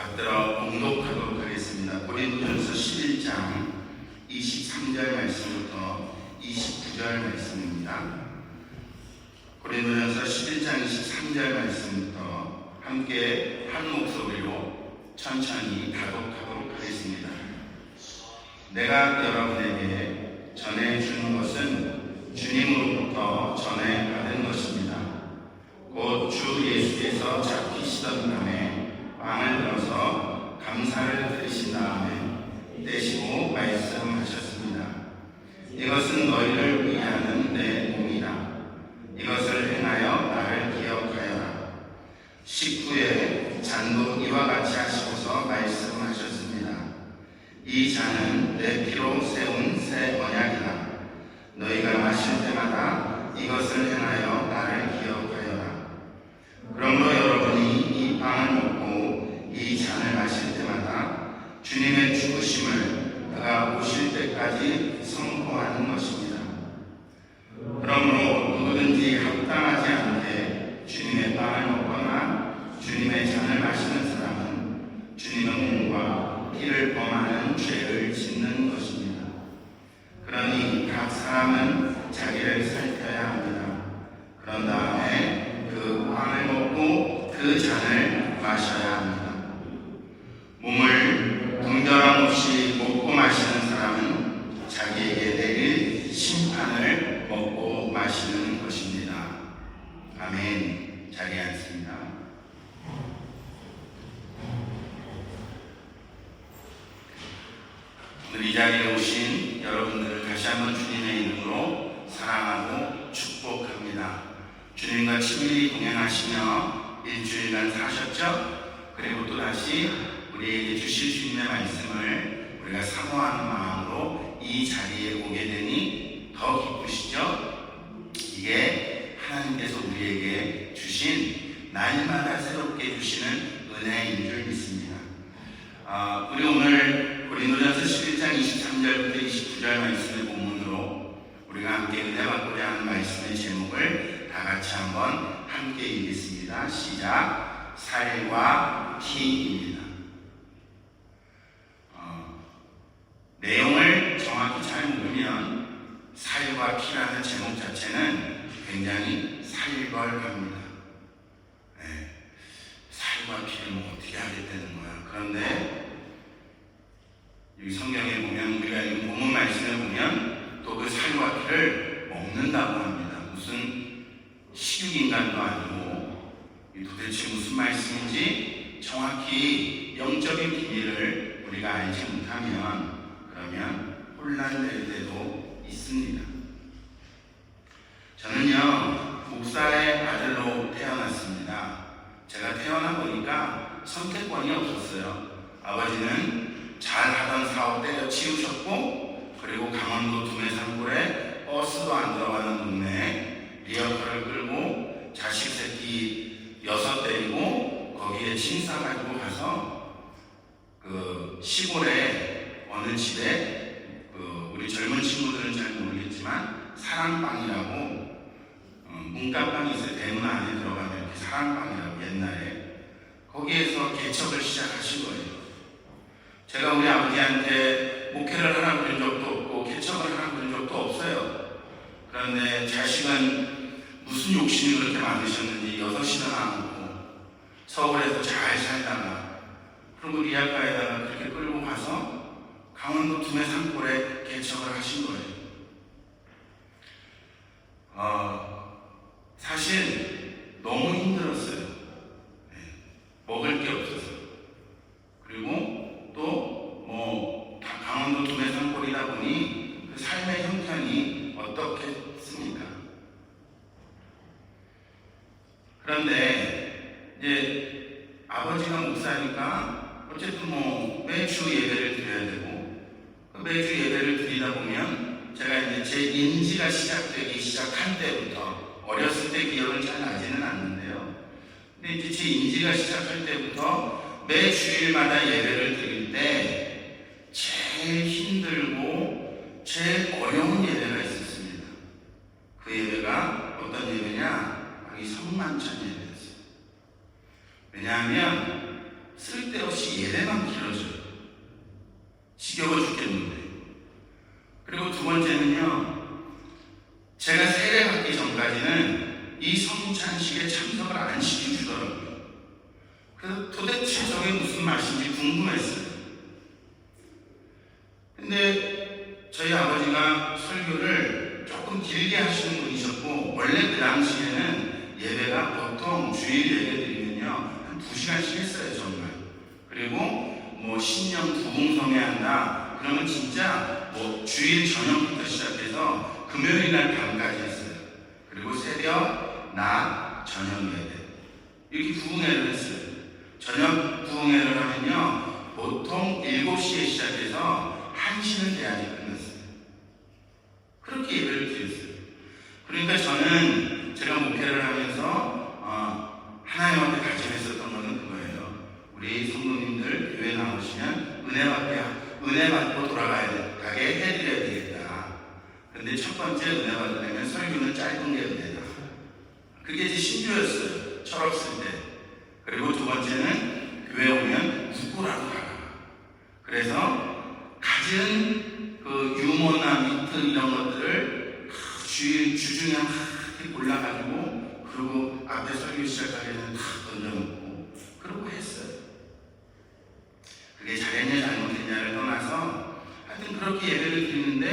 받들어 봉독하도록 하겠습니다. 고린도전서 11장 23절 말씀부터 29절 말씀입니다. 고린도전서 11장 23절 말씀부터 함께 한 목소리로 천천히 다독하도록 하겠습니다. 내가 여러분에게 전해주는 것은 주님으로부터 전해받은 것입니다. 곧 주 예수께서 잡히시던 밤에 빵을 들어서 감사를 드리신 다음에 떼시고 말씀하셨습니다. 이것은 너희를 위하는 내 몸이다. 이것을 행하여 나를 기억하여라. 식후에 잔도 이와 같이 하시고서 말씀하셨습니다. 이 잔은 내 피로 세운 새 언약이다. 너희가 마실 때마다 이것을 행하여 나를 기억하여라. 그러므로 여러분이 이 빵을 먹고 이 잔을 마실 때마다 주님의 죽으심을 그가 오실 때까지 선포하는 것입니다. 그러므로 누구든지 합당하지 않게 주님의 빵을 먹거나 주님의 잔을 마시는 사람은 주님의 몸과 피를 범하는 죄를 짓는 것입니다. 그러니 각 사람은 자기를 살펴야 합니다. 그런 다음에 그 빵을 먹고 그 잔을 마셔야 합니다. 몸을 분별함 없이 먹고 마시는 사람은 자기에게 내릴 심판을 먹고 마시는 것입니다. 아멘. 자리에 앉습니다. 오늘 이 자리에 오신 여러분들을 다시 한번 주님의 이름으로 사랑하고 축복합니다. 주님과 친밀히 동행하시며 일주일간 사셨죠? 그리고 또다시 우리에게 주실 주님의 말씀을 우리가 사모하는 마음으로 이 자리에 오게 되니 더 기쁘시죠? 이게 하나님께서 우리에게 주신 날마다 새롭게 주시는 은혜인 줄 믿습니다. 우리 오늘 고린도전서 11장 23절부터 29절 말씀의 본문으로 우리가 함께 은혜 받고자 하는 말씀의 제목을 다 같이 한번 함께 읽겠습니다. 시작. 살과 피입니다. 내용을 정확히 잘 모르면 살과 피라는 제목 자체는 굉장히 살벌합니다. 살과 피를 뭐 어떻게 하겠다는 거야. 그런데 여기 성경에 보면 우리가 이 본문 말씀을 보면 또 그 살과 피를 먹는다고 합니다. 무슨 식육인간도 아니고 도대체 무슨 말씀인지 정확히 영적인 비밀을 우리가 알지 못하면 그러면 혼란될 때도 있습니다. 저는요 목사의 아들로 태어났습니다. 제가 태어나 보니까 선택권이 없었어요. 아버지는 잘하던 사업 때려치우셨고 그리고 강원도 두메산골에 버스도 안 들어가는 동네에 리어커를 끌고 자식 새끼 6 데리고 거기에 짐 싸가지고 가서 그 시골에 어느 집에 우리 젊은 친구들은 잘 모르겠지만 사랑방이라고 문간방이 있어요. 대문 안에 들어가면 이렇게 사랑방이라고 옛날에 거기에서 개척을 시작하신 거예요. 제가 우리 아버지한테 목회를 하라고 그런 적도 없고 개척을 하라고 그런 적도 없어요. 그런데 자식은 무슨 욕심이 그렇게 많으셨는지 6이나 낳고 서울에서 잘 살다가 그리고 리아카에다가 그렇게 끌고 가서 강원도 두메산골에 개척을 하신 거예요. 사실 너무 힘들었어요. 먹을 게 없어서. 그리고 또 강원도 두메산골이다 보니 그 삶의 형편이 어떻겠습니까? 그런데 이제 아버지가 목사니까 어쨌든 매주 예배를 드려야 되고 매주 예배를 드리다 보면 제가 이제 제 인지가 시작되기 시작한 때부터 어렸을 때 기억은 잘 나지는 않는데요. 근데 이제 제 인지가 시작할 때부터 매 주일마다 예배를 드릴 때 제일 힘들고 제일 어려운 예배가 있었습니다. 그 예배가 어떤 예배냐? 바로 이 성만찬 예배였어요. 왜냐하면 쓸데없이 예배만 길어져요. 지겨워 죽겠는데. 그리고 두 번째는요, 제가 세례 받기 전까지는 이 성찬식에 참석을 안 시켜주더라고요. 그래서 도대체 저게 무슨 맛인지 궁금했어요. 근데 저희 아버지가 설교를 조금 길게 하시는 분이셨고, 원래 그 당시에는 예배가 보통 주일 예배 드리면요 한 2시간씩 했어요 정말. 그리고 뭐 신령 부흥성회 한다 그러면 진짜 뭐 주일 저녁부터 시작해서 금요일 날 밤까지 했어요. 그리고 새벽, 낮, 저녁 예배 이렇게 부흥회를 했어요. 저녁 부흥회를 하면요 보통 7시에 시작해서 1시는 돼야지 끝났어요. 그렇게 예배를 드렸어요. 그러니까 저는 제가 목회를 하면서 하나님한테 다짐했었던 것은 그거예요. 우리 성도님들 교회 나오시면 은혜 받고 가게 해드려야 되겠다. 근데 첫 번째 은혜 받으려면 설교는 짧은 게 은혜다. 그게 제 신조였어요. 철없을 때. 그리고 두 번째는 교회 오면 웃고라도 가라. 그래서 갖은 그 유머나 미트 이런 것들을 주중에 이렇게 골라가지고 그리고 앞에 설교 시작하기 전에 다 던져놓고 그러고 했어요. 그게 잘했냐 잘못했냐를 떠나서 하여튼 그렇게 예배를 드리는데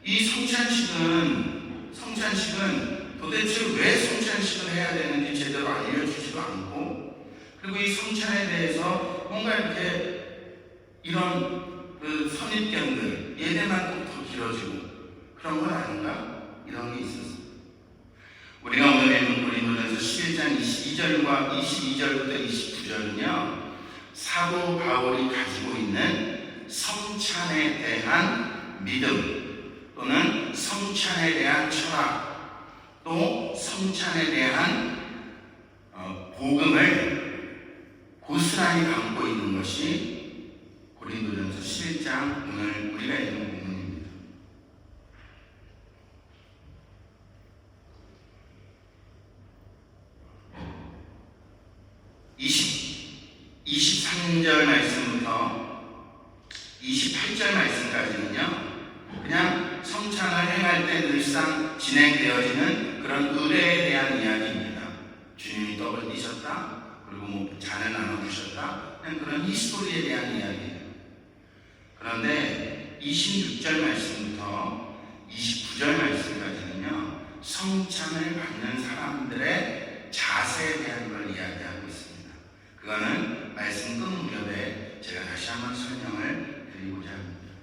이 성찬식은 도대체 왜 성찬식을 해야 되는지 제대로 알려주지도 않고, 그리고 이 성찬에 대해서 뭔가 이렇게 이런 그 선입견들, 예배만 꼭 더 길어지고 그런 건 아닌가? 이런 게 있었어요. 우리가 오늘 읽은 고린도전서 11장 22절과 22절부터 29절은요 사도 바울이 가지고 있는 성찬에 대한 믿음 또는 성찬에 대한 철학 또 성찬에 대한 복음을 고스란히 담고 있는 것이 고린도전서 11장 오늘 우리가 읽은 본문입니다. 23절 말씀부터 28절 말씀까지는요 그냥 성찬을 행할 때 늘상 진행되어지는 그런 의례에 대한 이야기입니다. 주님이 떡을 띄셨다, 그리고 뭐 잔을 나눠주셨다, 그냥 그런 히스토리에 대한 이야기예요. 그런데 26절 말씀부터 29절 말씀까지는요 성찬을 받는 사람들의 자세에 대한 걸 이야기하고 있습니다. 그거는 말씀 끝 무렵에 제가 다시 한번 설명을 드리고자 합니다.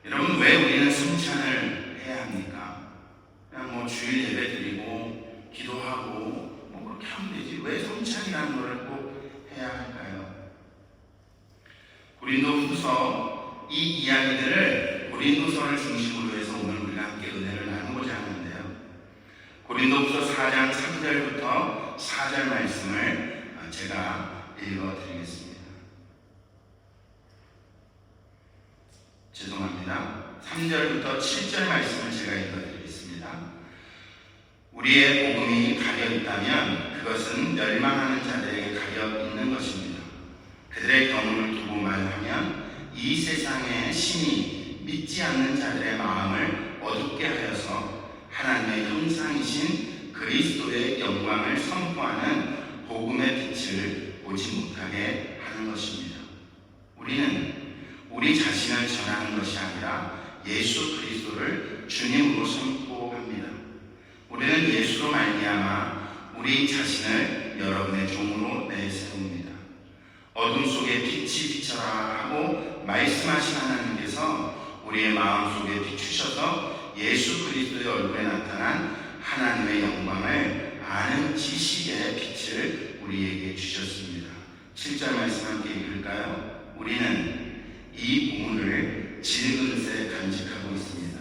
여러분, 왜 우리는 성찬을 해야 합니까? 그냥 뭐 주일 예배 드리고 기도하고 뭐 그렇게 하면 되지 왜 성찬이라는 것을 꼭 해야 할까요? 고린도후서 이 이야기들을 고린도서를 중심으로 해서 오늘 우리가 함께 은혜를 나누고자 하는데요. 고린도후서 4장 3절부터 4절 말씀을 제가 읽어드리겠습니다. 죄송합니다. 3절부터 7절 말씀을 제가 읽어드리겠습니다. 우리의 복음이 가려있다면 그것은 멸망하는 자들에게 가려있는 것입니다. 그들의 경험을 두고 말하면 이 세상의 신이 믿지 않는 자들의 마음을 어둡게 하여서 하나님의 형상이신 그리스도의 영광을 선포하는 복음의 빛을 보지 못하게 하는 것입니다. 우리는 우리 자신을 전하는 것이 아니라 예수 그리스도를 주님으로 선포합니다. 우리는 예수로 말미암아 우리 자신을 여러분의 종으로 내세웁니다. 어둠 속에 빛이 비쳐라 하고 말씀하신 하나님께서 우리의 마음속에 비추셔서 예수 그리스도의 얼굴에 나타난 하나님의 영광을 아는 지식의 빛을 우리에게 주셨습니다. 7절 말씀 함께 읽을까요? 우리는 이 보물을 질그릇에 간직하고 있습니다.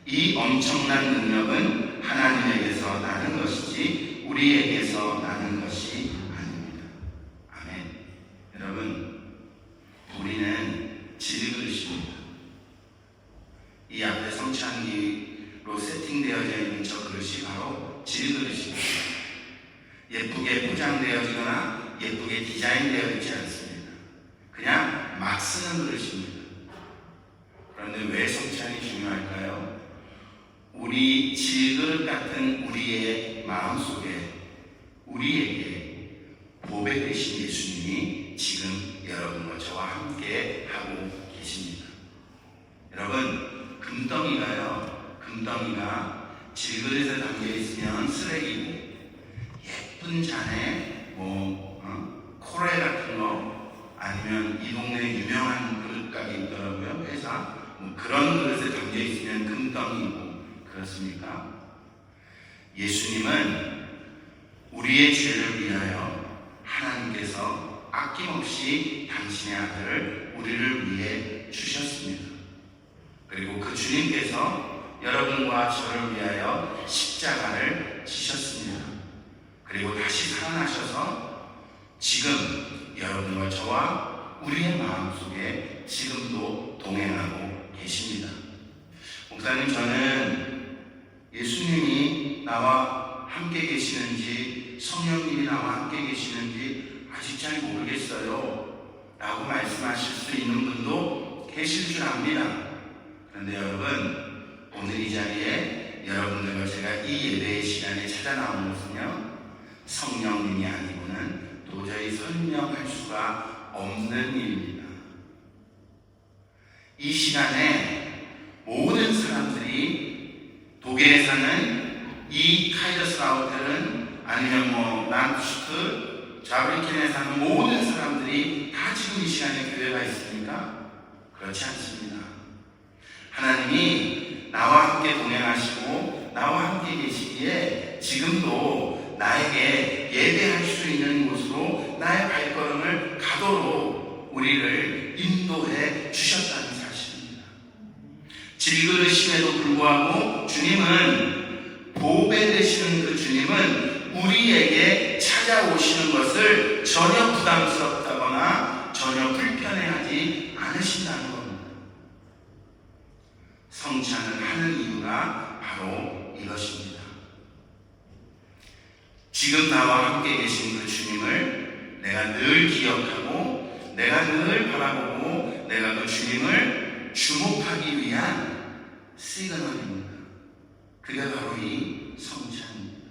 이 엄청난 능력은 하나님에게서 나는 것이지 우리에게서 나는 것이 아닙니다. 아멘. 여러분, 우리는 질그릇입니다. 이 앞에 성찬기로 세팅되어져 있는 저 그릇이 바로 질그릇입니다. 예쁘게 포장되어지거나 예쁘게 디자인되어 있지 않습니다. 그냥 막 쓰는 그릇입니다. 그런데 왜 성찬이 중요할까요? 우리 질그릇 같은 우리의 마음속에 우리에게 보배 되신 예수님이 지금 여러분과 저와 함께 하고 계십니다. 여러분, 금덩이가 질그릇에 담겨 있으면 쓰레기고, 예쁜 잔에 코레 같은 거, 아니면 이 동네에 유명한 그릇가게 있더라고요. 회사 그런 그릇에 담겨 있으면 금덩이고, 그렇습니까? 예수님은 우리의 죄를 위하여 하나님께서 아낌없이 당신의 아들을 우리를 위해 주셨습니다. 그리고 그 주님께서 여러분과 저를 위하여 십자가를 지셨습니다. 그리고 다시 살아나셔서 지금 여러분과 저와 우리의 마음속에 지금도 동행하고 계십니다. 목사님, 저는 예수님이 나와 함께 계시는지 성령님이 나와 함께 계시는지 아직 잘 모르겠어요 라고 말씀하실 수 있는 분도 계실 줄 압니다. 그런데 여러분, 오늘 이 자리에 여러분들과 제가 이 예배의 시간에 찾아 나온 것은요, 성령님이 아니고는 도저히 설명할 수가 없는 일입니다. 이 시간에 모든 사람들이 독일에 사는 이 카이더스라우텔은 아니면 란슈트, 자브리켄에 사는 모든 사람들이 다 지금 이 시간에 교회가 있습니까? 그렇지 않습니다. 하나님이 나와 함께 동행하시고 나와 함께 계시기에 지금도 나에게 예배할 수 있는 곳으로 나의 발걸음을 가도록 우리를 인도해 주셨다는 사실입니다. 질그릇임에도 불구하고 주님은, 보배 되시는 그 주님은 우리에게 찾아오시는 것을 전혀 부담스럽다거나 전혀 불편해하지 않으신다는 겁니다. 성찬을 하는 이유가 바로 이것입니다. 지금 나와 함께 계신 그 주님을 내가 늘 기억하고, 내가 늘 바라보고, 내가 그 주님을 주목하기 위한 시그널입니다. 그게 바로 이 성찬입니다.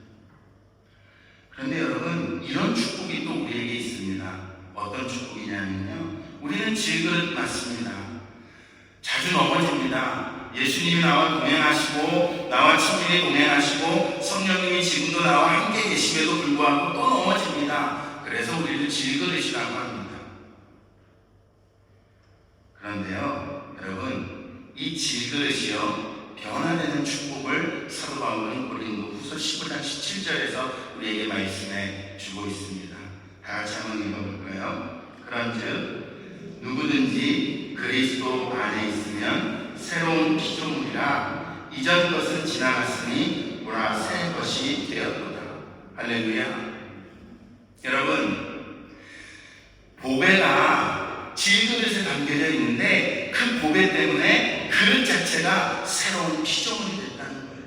그런데 여러분, 이런 축복이 또 우리에게 있습니다. 어떤 축복이냐면요, 우리는 질그릇 맞습니다. 자주 넘어집니다. 예수님이 나와 동행하시고 나와 친밀히 동행하시고 성령님이 지금도 나와 함께 계심에도 불구하고 또 넘어집니다. 그래서 우리를 질그릇이라고 합니다. 그런데요, 여러분, 이 질그릇이요, 변화되는 축복을 사도 바울은 고린도후서 15장 17절에서 우리에게 말씀해 주고 있습니다. 다 같이 한번 읽어볼까요? 그런즉 누구든지 그리스도 안에 있으면 새로운 피조물이라 이전 것은 지나갔으니 보라 새 것이 되었도다. 할렐루야. 여러분, 보배가 질그릇에 담겨져 있는데 그 보배 때문에 그릇 자체가 새로운 피조물이 됐다는 거예요.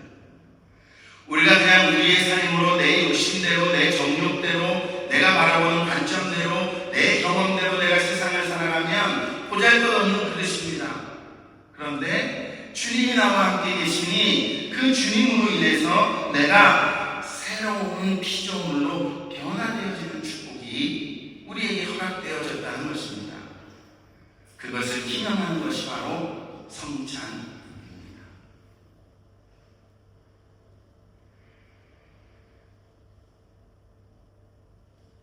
우리가 그냥 우리의 삶으로 내 욕심대로, 내 정욕대로, 내가 바라보는 관점대로, 내 경험대로 내가 세상을 살아가면 보잘것없는 그릇입니다. 그런데 주님이 나와 함께 계시니 그 주님으로 인해서 내가 새로운 피조물로 변화되어지는 축복이 우리에게 허락되어졌다는 것입니다. 그것을 기념하는 것이 바로 성찬입니다.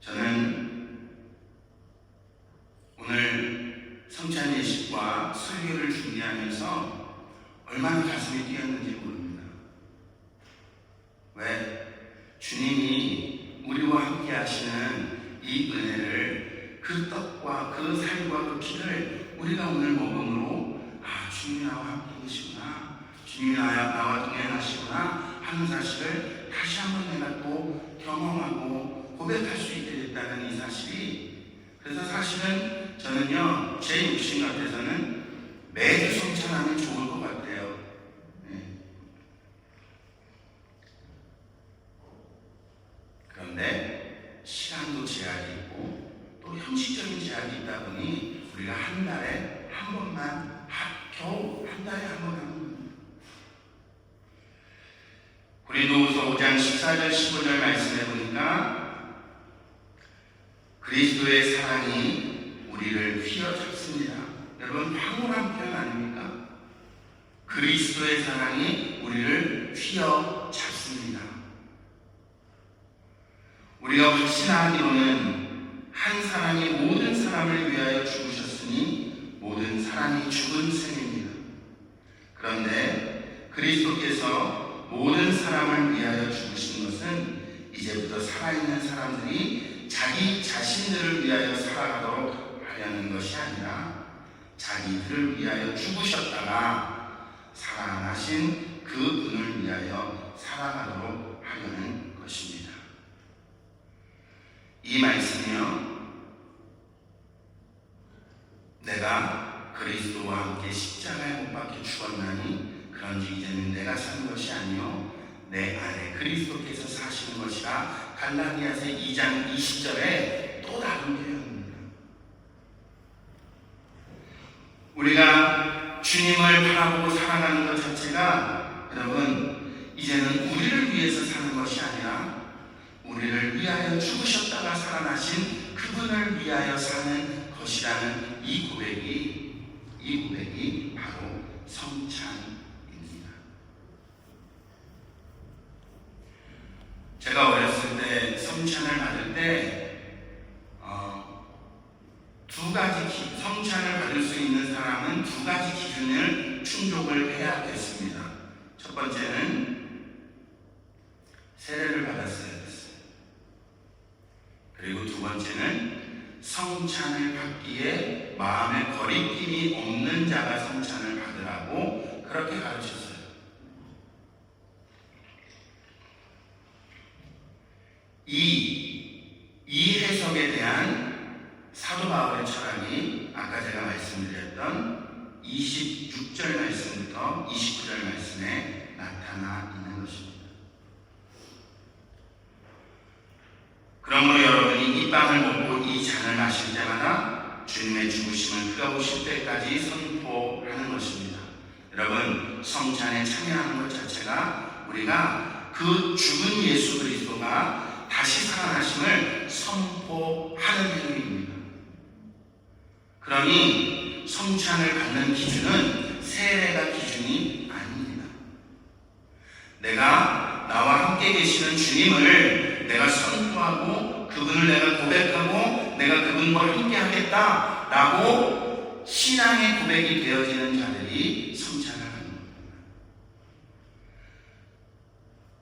저는 오늘 성찬 예식과 설교를 준비하면서 얼마나 가슴이 뛰었는지 모릅니다. 왜? 주님이 우리와 함께 하시는 이 은혜를, 그 떡과 그 살과 그 피를 우리가 오늘 먹음으로, 아, 주님이 나와 함께 계시구나, 주님이 나와 동행하시구나 하는 사실을 다시 한번 내가 또 경험하고 고백할 수 있게 됐다는 이 사실이, 그래서 사실은 저는요, 제 욕심 같아서는 매주 성찬하면 좋을 것 같아요. 그런데 시간도 제약이 있고 제약이 있다 보니 우리가 한 달에 한 번만, 겨우 한 달에 한 번 합니다. 고린도후서 5장 14절 15절 말씀해 보니까 그리스도의 사랑이 우리를 휘어잡습니다. 여러분, 황홀한 표현 아닙니까? 그리스도의 사랑이 우리를 휘어잡습니다. 우리가 확신하기로는 한 사람이 모든 사람을 위하여 죽으셨으니 모든 사람이 죽은 셈입니다. 그런데 그리스도께서 모든 사람을 위하여 죽으신 것은 이제부터 살아있는 사람들이 자기 자신들을 위하여 살아가도록 하려는 것이 아니라 자기들을 위하여 죽으셨다가 살아나신 그 분을 위하여 살아가도록 하려는 것입니다. 이 말씀이요, 내가 그리스도와 함께 십자가에 못 박혀 죽었나니 그런지 이제는 내가 사는 것이 아니요 내 안에 그리스도께서 사시는 것이라 갈라디아서 2장 20절에 또 다른 표현입니다. 우리가 주님을 바라보고 살아가는 것 자체가 여러분 이제는 우리를 위해서 사는 것이 아니라 우리를 위하여 죽으셨다가 살아나신 그분을 위하여 사는 것이라는 이 고백이 바로 성찬입니다. 제가 어렸을 때 성찬을 받을 때 성찬을 받을 수 있는 사람은 두 가지 기준을 충족을 해야 됐습니다. 첫 번째는 세례를 받았어야 됐어요. 그리고 두 번째는 성찬을 받기에 마음에 거리낌이 없는 자가 성찬을 받으라고 그렇게 가르쳤어요. 이 해석에 대한 사도 바울의 철학이 아까 제가 말씀드렸던 26절 말씀부터 29절 말씀에 나타나 있는 것입니다. 그러므로 여러분이 이 빵을 먹고 이 잔을 마실 때마다 주님의 죽으심을 그가 오실 때까지 선포하는 것입니다. 여러분, 성찬에 참여하는 것 자체가 우리가 그 죽은 예수 그리스도가 다시 살아나심을 선포하는 행위입니다. 그러니 성찬을 받는 기준은 세례가 기준이 아닙니다. 내가 나와 함께 계시는 주님을 내가 선포하고 그분을 내가 고백하고 내가 그분과 함께 하겠다라고 신앙의 고백이 되어지는 자들이 성찬을 하는 겁니다.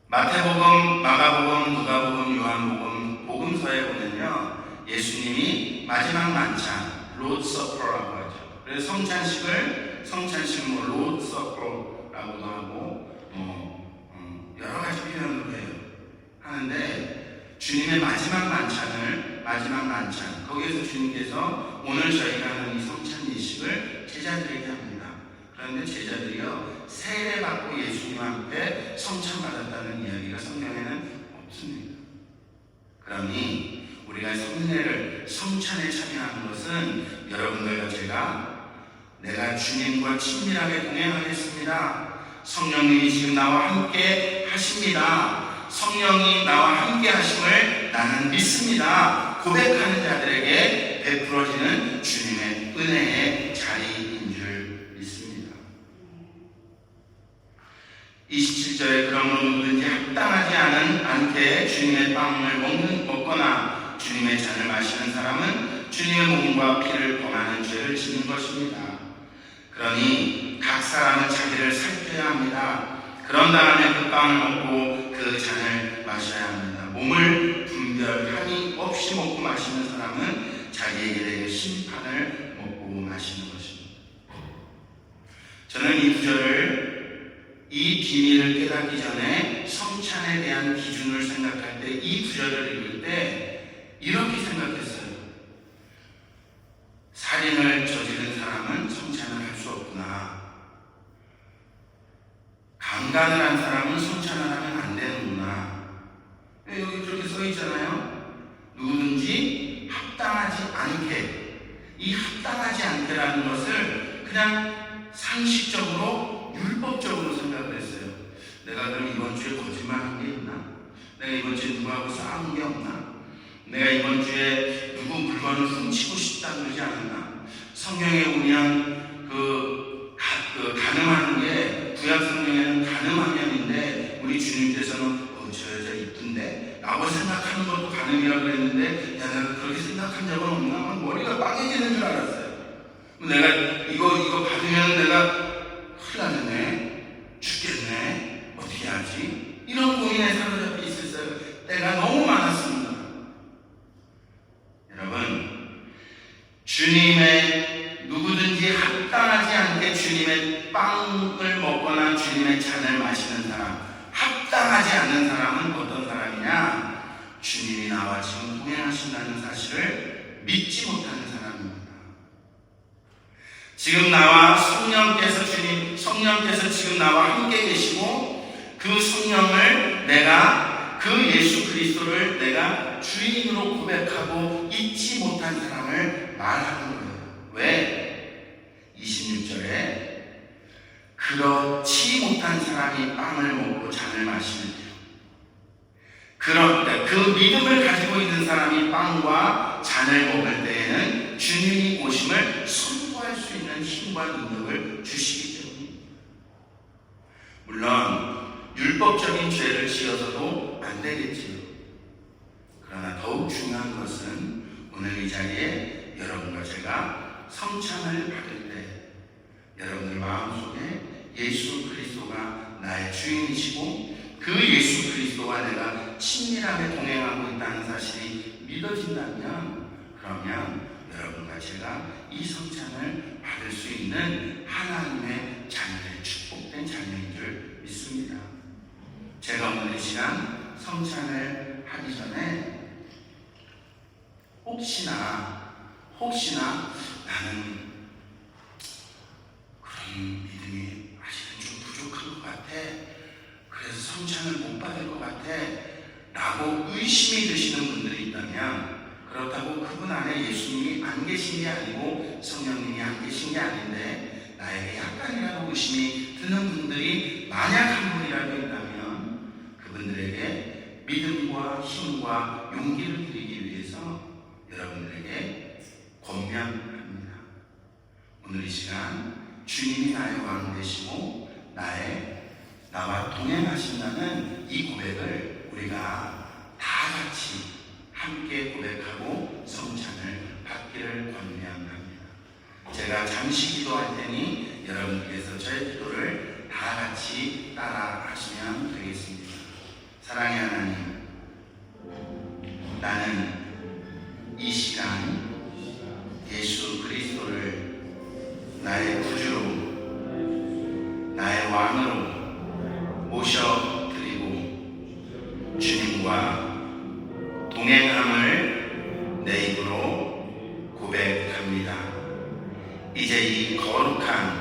마태복음, 마가복음, 누가복음, 요한복음, 복음서에 보면요, 예수님이 마지막 만찬 로드 서퍼라고 하죠. 그래서 성찬식을 로드 서퍼라고도 하고 여러 가지 표현으로 해요. 하는데 주님의 마지막 만찬 거기에서 주님께서 오늘 저희가 하는 이 성찬 예식을 제자들에게 합니다. 그런데 제자들이요 세례받고 예수님 앞에 성찬 받았다는 이야기가 성경에는 없습니다. 그러니 우리가 성찬에 참여하는 것은 여러분들과 제가 내가 주님과 친밀하게 동행하겠습니다. 성령님이 지금 나와 함께 하십니다. 성령이 나와 함께 하심을 나는 믿습니다. 고백하는 자들에게 베풀어지는 주님의 은혜의 자리인 줄 믿습니다. 27절에 그러므로 누구든지 합당하지 않게 주님의 빵을 먹거나 주님의 잔을 마시는 사람은 주님의 몸과 피를 범하는 죄를 짓는 것입니다. 그러니 각 사람은 자기를 살펴야 합니다. 그런 다음에 그 빵을 먹고 그 잔을 마셔야 합니다. 몸을 분별함이 없이 먹고 마시는 사람은 자기에게 대해 심판을 먹고 마시는 것입니다. 저는 이 구절을, 이 비밀을 깨닫기 전에 성찬에 대한 기준을 생각할 때, 이 구절을 읽을 때 이렇게 생각했어요. 살인을 저지른 사람은 성찬을 할 수 없구나. 강간을 한 사람은 성찬을 하면 안 되는구나. 여기 그렇게 써 있잖아요. 누구든지 합당하지 않게 합당하지 않게라는 것을 그냥 상식적으로 율법적으로 생각을 했어요. 내가 그럼 이번 주에 거짓말한 게 있나? 내가 이번 주에 누구하고 싸운 게 없나? 내가 이번 주에 누구 물건을 훔치고 싶다 그러지 않았나? 성경에 보면 가늠하는 게 구약 성경에는 가늠하면인데 우리 주님께서는 저 여자 이쁜데? 라고 생각하는 것도 가늠이라고 그랬는데 야 내가 그렇게 생각한 적은 없나? 머리가 빵해지는 줄 알았어요. 내가 이거 받으면 내가 큰일 나겠네? 죽겠네? 어떻게 하지? 이런 고민에 사로잡혀 있었어요. 때가 너무 많았습니다. 여러분, 주님의 누구든지 합당하지 않게 주님의 빵을 먹거나 주님의 잔을 마시는 사람, 합당하지 않는 사람은 어떤 사람이냐? 주님이 나와 지금 동행하신다는 사실을 믿지 못하는 사람입니다. 지금 나와 성령께서 지금 나와 함께 계시고 그 성령을 그 예수 그리스도를 내가 주인으로 고백하고 잊지 못한 사람을 말하는 거예요. 왜? 26절에 그렇지 못한 사람이 빵을 먹고 잔을 마시는 그런데 그 믿음을 가지고 있는 사람이 빵과 잔을 먹을 때에는 주님이 오심을 선포할 수 있는 힘과 능력을 주시기 때문입니다. 물론 율법적인 죄를 지어서도 안 되겠지요. 그러나 더욱 중요한 것은 오늘 이 자리에 여러분과 제가 성찬을 받을 때 여러분들 마음속에 예수 그리스도가 나의 주인이시고 그 예수 그리스도와 내가 친밀하게 동행하고 있다는 사실이 믿어진다면 그러면 여러분과 제가 이 성찬을 받을 수 있는 하나님의 자녀의 축복된 자녀인 줄 믿습니다. 제가 오늘 이 시간 성찬을 하기 전에 혹시나 나는 그런 믿음이 아직은 좀 부족한 것 같아. 그래서 성찬을 못 받을 것 같아. 라고 의심이 드시는 분들이 있다면 그렇다고 그분 안에 예수님이 안 계신 게 아니고 성령님이 안 계신 게 아닌데 나에게 약간이라도 의심이 드는 분들이 만약 한 분이라도 있다면 그분들에게 믿음과 힘과 용기를 드리기 위해서 여러분들에게 권면합니다. 오늘 이 시간 주님이 나의 왕 되시고 나와 동행하신다는 이 고백을 우리가 다 같이 함께 고백하고 성찬을 받기를 권면합니다. 제가 잠시 기도할 테니 여러분께서 저의 기도를 다 같이 따라 하시면 되겠습니다. 사랑의 하나님, 나는 이 시간 예수 그리스도를 나의 구주로 나의 왕으로 모셔드리고 주님과 동행함을 내 입으로 고백합니다. 이제 이 거룩한